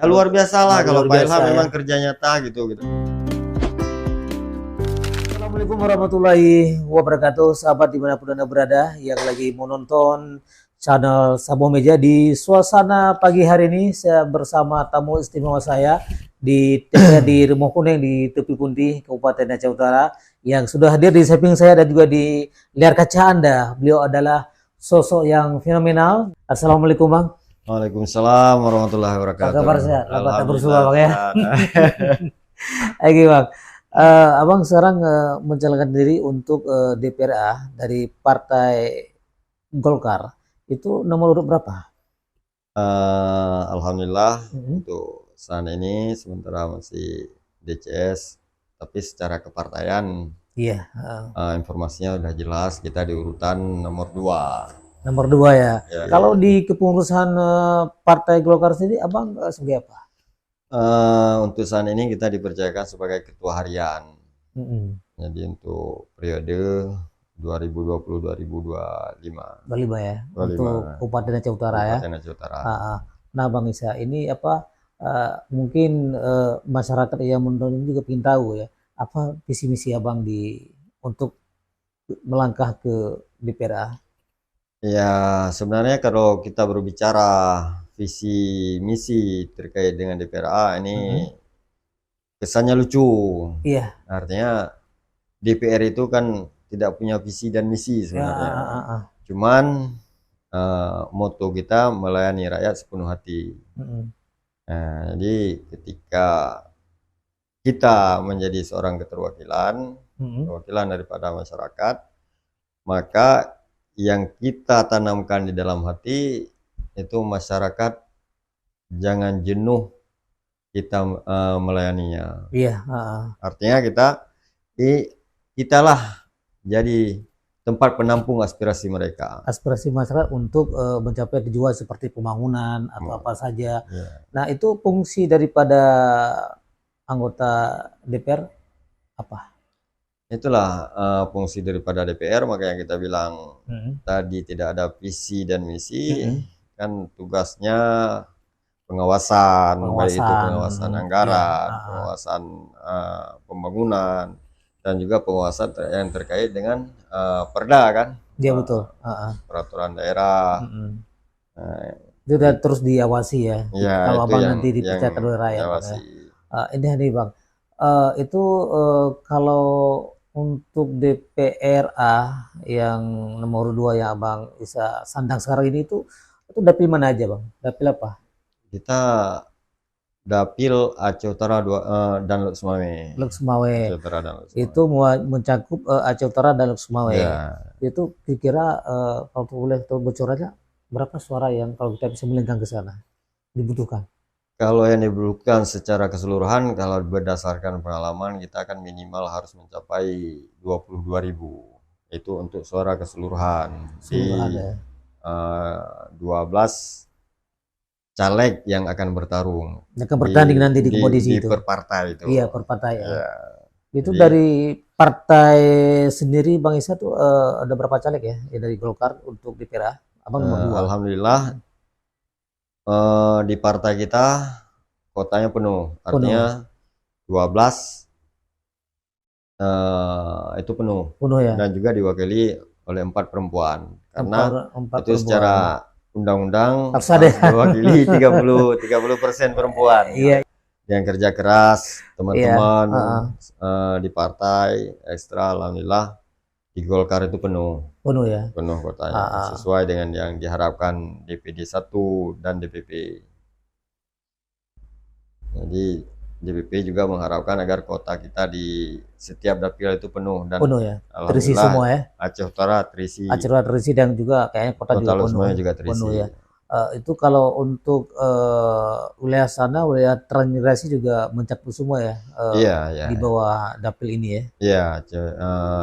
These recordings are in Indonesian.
Ya luar biasa lah kalau Pak Ilham ya. memang kerja nyata gitu. Assalamualaikum warahmatullahi wabarakatuh, sahabat dimanapun Anda berada yang lagi menonton channel Sabo Meja. Di suasana pagi hari ini saya bersama tamu istimewa saya di Rumah Kuning di Tepi Pundi, Kabupaten Aceh Utara, yang sudah hadir di samping saya dan juga di layar kaca Anda. Beliau adalah sosok yang fenomenal. Assalamualaikum Bang. Waalaikumsalam warahmatullahi wabarakatuh. Apa kabar, sehat? Apa bersua Bang ya? Sehat. Bang. Abang sekarang mencalonkan diri untuk DPRA dari Partai Golkar. Itu nomor urut berapa? Alhamdulillah untuk saat ini sementara masih DCS, tapi secara kepartaian Iya. informasinya udah jelas, kita di urutan nomor 2. Nomor 2 ya. Kalau ya. di kepengurusan Partai Golkar sendiri, Abang sebagai apa? Untuk saat ini kita dipercayakan sebagai ketua harian. Jadi untuk periode 2020-2025. 25 ya. Untuk Kabupaten Aceh Utara ya. Aceh Utara. Nah Bang Isa, ini apa mungkin masyarakat yang menonton ini juga ingin tahu ya, apa visi misi Abang untuk melangkah ke DPRA? Ya, sebenarnya kalau kita berbicara visi misi terkait dengan DPRA ini kesannya lucu. Iya. Artinya DPR itu kan tidak punya visi dan misi sebenarnya. Cuman moto kita melayani rakyat sepenuh hati. Nah, jadi ketika kita menjadi seorang keterwakilan, perwakilan daripada masyarakat, maka yang kita tanamkan di dalam hati itu masyarakat jangan jenuh kita melayaninya. Iya. Artinya kitalah jadi tempat penampung aspirasi mereka. Aspirasi masyarakat untuk mencapai tujuan seperti pembangunan atau apa saja. Nah itu fungsi daripada anggota DPR apa? Itulah fungsi daripada DPR, makanya kita bilang tadi tidak ada visi dan misi. Kan tugasnya pengawasan, baik itu pengawasan anggaran, pengawasan pembangunan, dan juga pengawasan yang terkait dengan perda kan. Iya betul. Peraturan daerah. Itu udah terus diawasi ya. Kalau Abang nanti dipercayakan oleh rakyat. Ini Bang, itu kalau untuk DPRA yang nomor 2 yang Abang bisa sandang sekarang ini itu dapil mana aja Bang? Dapil apa? Kita dapil Aceh Utara dan Lok Sumawe. Lok Sumawe. Itu mencakup Aceh Utara dan Lok Sumawe. Itu kira-kira kalau boleh bocor aja berapa suara yang kalau kita bisa melenggang ke sana dibutuhkan? Kalau yang dibutuhkan secara keseluruhan, kalau berdasarkan pengalaman kita akan minimal harus mencapai 22.000. Itu untuk suara keseluruhan. Di 12 caleg yang akan bertarung. Akan bertanding nanti di kompetisi itu. Per partai itu. Iya, per partai. Itu jadi, dari partai sendiri Bang Isa tuh ada berapa caleg ya? Dari Golkar untuk DPRA? Abang nomor 2. Alhamdulillah di partai kita kotanya penuh. Artinya 12 itu penuh. Ya. Dan juga diwakili oleh 4 perempuan. Karena itu secara undang-undang mewakili 30% perempuan. Iya. Yang kerja keras, teman-teman di partai ekstra, alhamdulillah di Golkar itu penuh. Penuh ya? Penuh kotanya, sesuai dengan yang diharapkan DPD 1 dan DPP. Jadi DPP juga mengharapkan agar kota kita di setiap dapil itu penuh. Dan penuh ya? Terisi semua ya? Aceh Utara terisi. Aceh Utara terisi dan juga kayaknya kota juga penuh. Juga terisi. Penuh ya? Itu kalau untuk wilayah sana, wilayah transmigrasi juga mencakup semua ya? Di bawah dapil ini ya? Iya,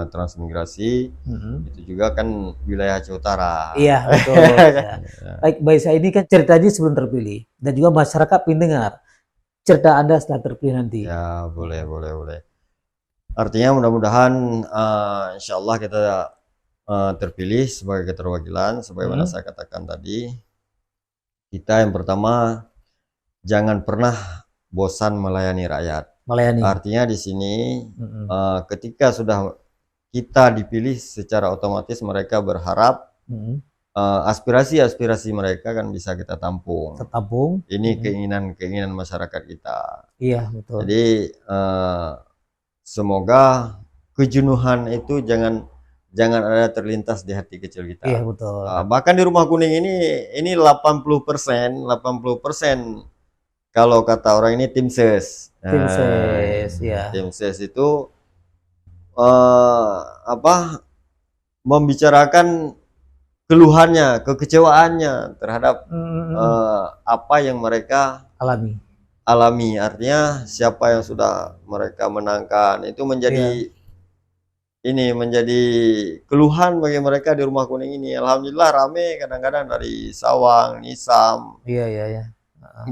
transmigrasi itu juga kan wilayah Aceh Utara. Iya betul. Baik, saya ini kan ceritanya sebelum terpilih dan juga masyarakat pendengar cerita Anda setelah terpilih nanti. Ya boleh. Artinya mudah-mudahan insya Allah kita terpilih sebagai keterwakilan, sebagaimana saya katakan tadi. Kita yang pertama jangan pernah bosan melayani rakyat. Artinya di sini ketika sudah kita dipilih, secara otomatis mereka berharap aspirasi-aspirasi mereka kan bisa kita tampung. Ini keinginan masyarakat kita. Iya, betul. Jadi semoga kejenuhan itu jangan ada terlintas di hati kecil kita. Iya, betul. Bahkan di Rumah Kuning ini 80% kalau kata orang ini tim ses. Ya. Tim ses itu membicarakan keluhannya, kekecewaannya terhadap apa yang mereka alami. Artinya siapa yang sudah mereka menangkan itu menjadi menjadi keluhan bagi mereka di Rumah Kuning ini. Alhamdulillah rame, kadang-kadang dari Sawang, Nisam,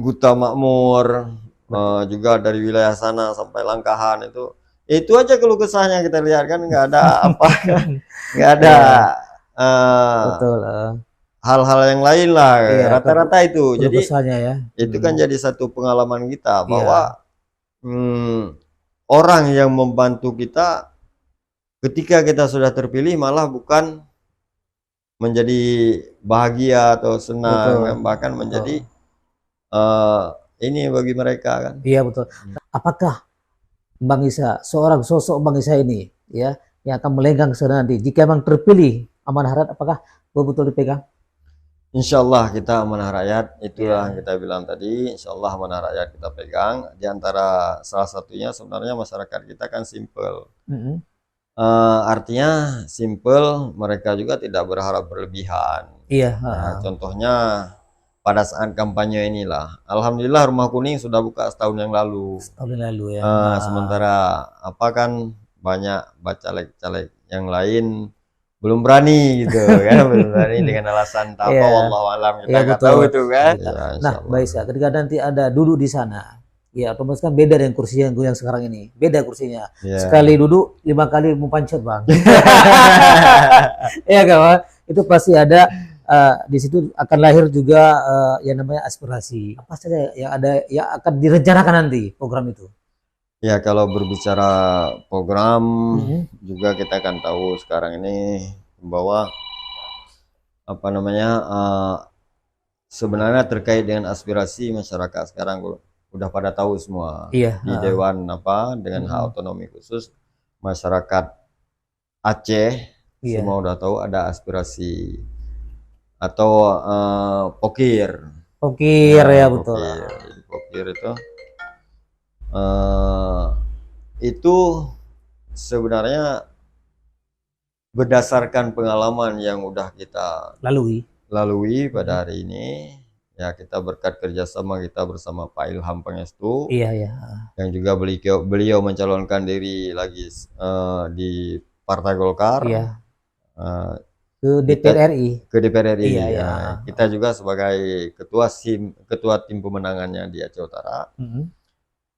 Guta Makmur, juga dari wilayah sana sampai Langkahan itu aja keluh kesahnya kita lihat kan, nggak ada apa kan, nggak ada hal-hal yang lain lah, rata-rata itu. Jadi itu kan jadi satu pengalaman kita bahwa orang yang membantu kita ketika kita sudah terpilih malah bukan menjadi bahagia atau senang, bahkan menjadi ini bagi mereka kan. Iya, betul. Apakah Bang Isa, seorang sosok Bang Isa ini ya yang akan melenggang nanti jika memang terpilih amanah rakyat, apakah betul-betul dipegang? Insya Allah kita amanah rakyat, itulah yang kita bilang tadi. Insya Allah amanah rakyat kita pegang. Di antara salah satunya sebenarnya masyarakat kita kan simple. Artinya simple, mereka juga tidak berharap berlebihan. Iya. Contohnya pada saat kampanye inilah, alhamdulillah Rumah Kuning sudah buka setahun yang lalu. Ya. Sementara kan banyak caleg-caleg yang lain belum berani gitu kan, belum berani dengan alasan apa, wallahu alam, kita nggak tahu itu kan. Nah, baik, ketika nanti ada duduk di sana, ya otomatis kan beda dengan kursi yang sekarang ini, beda kursinya. Sekali duduk 5 kali mau pancet, Bang. Iya kawan, itu pasti ada. Di situ akan lahir juga yang namanya aspirasi. Apa saja yang akan direncanakan nanti program itu? Ya, kalau berbicara program juga kita akan tahu sekarang ini bahwa sebenarnya terkait dengan aspirasi masyarakat sekarang udah pada tahu semua. Di Dewan dengan hak otonomi khusus masyarakat Aceh semua udah tahu ada aspirasi atau pokir ya, betul. Pokir itu sebenarnya berdasarkan pengalaman yang udah kita lalui pada hari ini. Ya, kita berkat kerjasama kita bersama Pak Ilham Pangestu, yang juga beliau mencalonkan diri lagi di Partai Golkar, ke DPR RI. Kita juga sebagai ketua tim pemenangannya di Aceh Utara.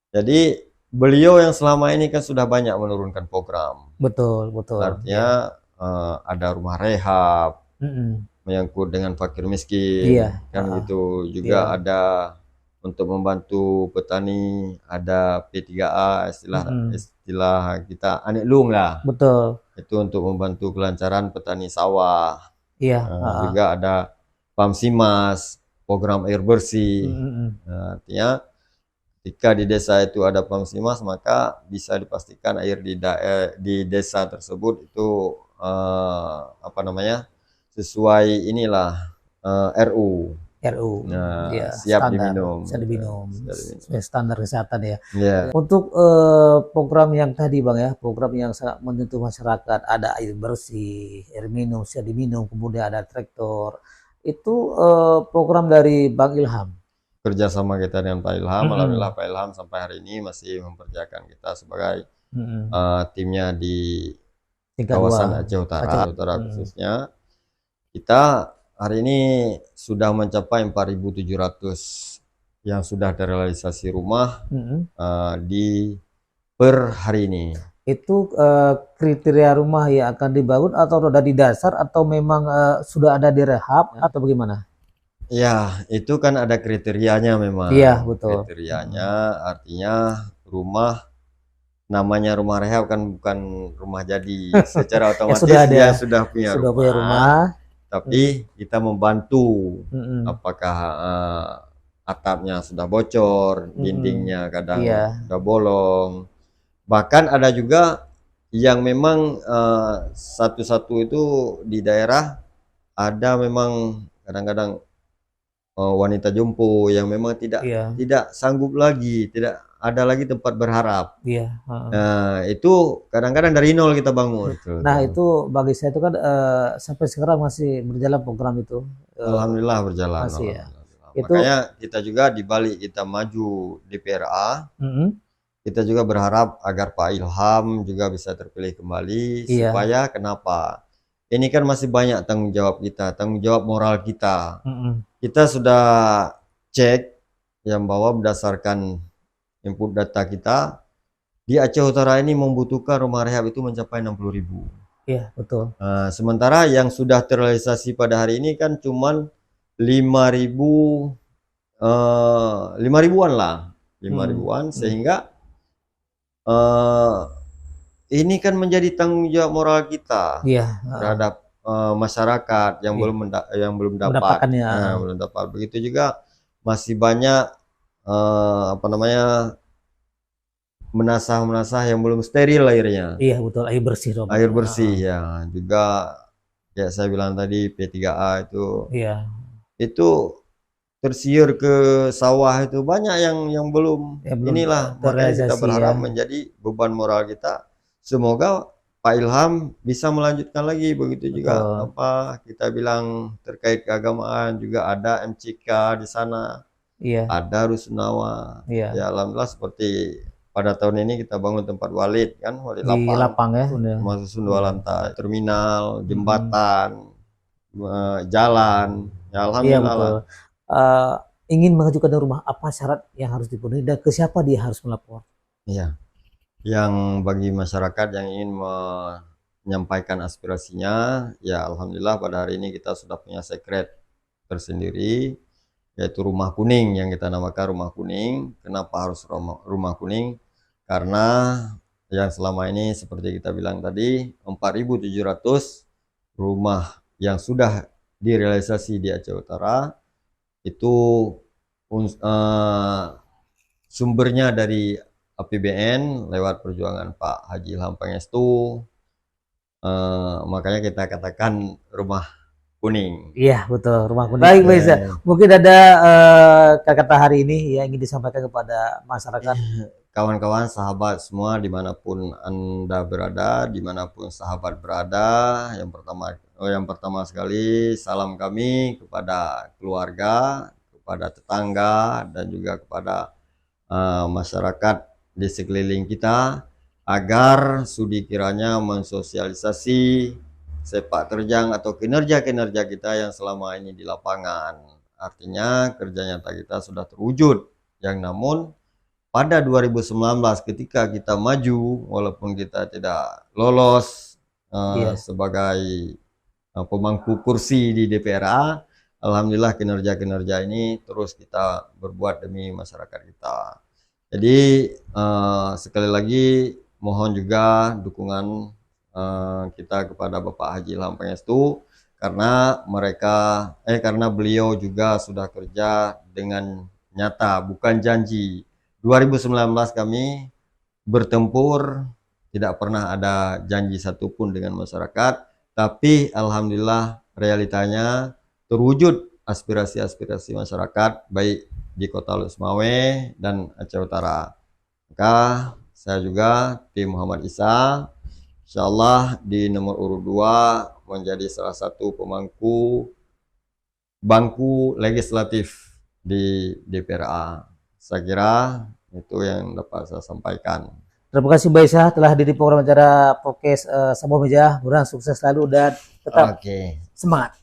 Jadi beliau yang selama ini kan sudah banyak menurunkan program. Betul. Artinya ada rumah rehab, menyangkut dengan fakir miskin, kan gitu. Juga ada untuk membantu petani, ada P3A, istilah kita Aneklung lah. Betul. Itu untuk membantu kelancaran petani sawah. Juga ada Pamsimas, program air bersih. Artinya ketika di desa itu ada Pamsimas, maka bisa dipastikan air di desa tersebut itu sesuai RU. Siap diminum. Standar kesehatan ya. Untuk program yang tadi Bang ya, program yang sangat menyentuh masyarakat, ada air bersih, air minum, siap diminum, kemudian ada traktor. Itu program dari Bang Ilham. Kerjasama kita dengan Pak Ilham, alhamdulillah Pak Ilham sampai hari ini masih mempercayakan kita sebagai timnya di kawasan Aceh Utara khususnya. Kita hari ini sudah mencapai 4.700 yang sudah terrealisasi rumah per hari ini. Itu kriteria rumah yang akan dibangun atau sudah di dasar atau memang sudah ada di rehab atau bagaimana? Ya, itu kan ada kriterianya memang. Iya, betul. Kriterianya artinya rumah, namanya rumah rehab kan bukan rumah jadi. Secara otomatis dia sudah punya rumah, tapi kita membantu. Apakah atapnya sudah bocor, dindingnya kadang sudah bolong. Bahkan ada juga yang memang satu-satu itu di daerah ada memang kadang-kadang wanita jompo yang memang tidak sanggup lagi, tidak ada lagi tempat berharap. Nah, itu kadang-kadang dari nol kita bangun. Nah, itu bagi saya itu kan sampai sekarang masih berjalan program itu. Alhamdulillah berjalan. Masih ya. Makanya kita juga di balik kita maju di PRA, kita juga berharap agar Pak Ilham juga bisa terpilih kembali. Supaya kenapa? Ini kan masih banyak tanggung jawab kita, tanggung jawab moral kita. Kita sudah cek yang bahwa berdasarkan input data kita, di Aceh Utara ini membutuhkan rumah rehab itu mencapai 60.000. Iya, betul. Nah, sementara yang sudah terrealisasi pada hari ini kan cuman 5.000-an lah, 5.000-an, sehingga ini kan menjadi tanggung jawab moral kita terhadap masyarakat yang belum dapat. Belum dapat. Begitu juga masih banyak menasah yang belum steril airnya. Iya, betul, air bersih. Air bersih ya. Juga kayak saya bilang tadi P3A itu. Itu tersiur ke sawah itu banyak yang belum inilah, makanya kita berharap menjadi beban moral kita. Semoga Pak Ilham bisa melanjutkan lagi. Begitu juga apa kita bilang terkait keagamaan juga ada MCK di sana, ada Rusunawa. Ya alhamdulillah seperti pada tahun ini kita bangun tempat walid kan, walid lapang ya, masuk 2 lantai, terminal, jembatan, jalan. Ya alhamdulillah. Ingin mengajukan rumah, apa syarat yang harus dipenuhi dan ke siapa dia harus melapor? Iya. Yang bagi masyarakat yang ingin menyampaikan aspirasinya, ya alhamdulillah pada hari ini kita sudah punya sekret tersendiri, yaitu rumah kuning yang kita namakan rumah kuning. Kenapa harus rumah kuning? Karena yang selama ini seperti kita bilang tadi, 4.700 rumah yang sudah direalisasi di Aceh Utara itu sumbernya dari APBN lewat perjuangan Pak Haji Ilham Pangestu. Makanya kita katakan rumah kuning. Iya, betul, rumah kuning. Baik, mungkin ada kata-kata hari ini yang ingin disampaikan kepada masyarakat. Kawan-kawan, sahabat semua dimanapun Anda berada, dimanapun sahabat berada, yang pertama sekali salam kami kepada keluarga, kepada tetangga, dan juga kepada masyarakat di sekeliling kita, agar sudi kiranya mensosialisasi sepak terjang atau kinerja-kinerja kita yang selama ini di lapangan. Artinya kerja nyata kita sudah terwujud, yang namun pada 2019 ketika kita maju, walaupun kita tidak lolos sebagai pemangku kursi di DPRA, alhamdulillah kinerja-kinerja ini terus kita berbuat demi masyarakat kita. Jadi sekali lagi mohon juga dukungan kita kepada Bapak Haji Ilham Pangestu, karena beliau juga sudah kerja dengan nyata, bukan janji. 2019 kami bertempur, tidak pernah ada janji satupun dengan masyarakat, tapi alhamdulillah realitanya terwujud aspirasi-aspirasi masyarakat baik di Kota Lusmawe dan Aceh Utara. Maka saya juga tim Muhammad Isa, insyaallah di nomor urut 2 menjadi salah satu pemangku bangku legislatif di DPRA. Saya kira itu yang dapat saya sampaikan. Terima kasih Mbak Isa telah hadir di program acara podcast Sabah Meja. Mudah-mudahan sukses selalu dan tetap semangat.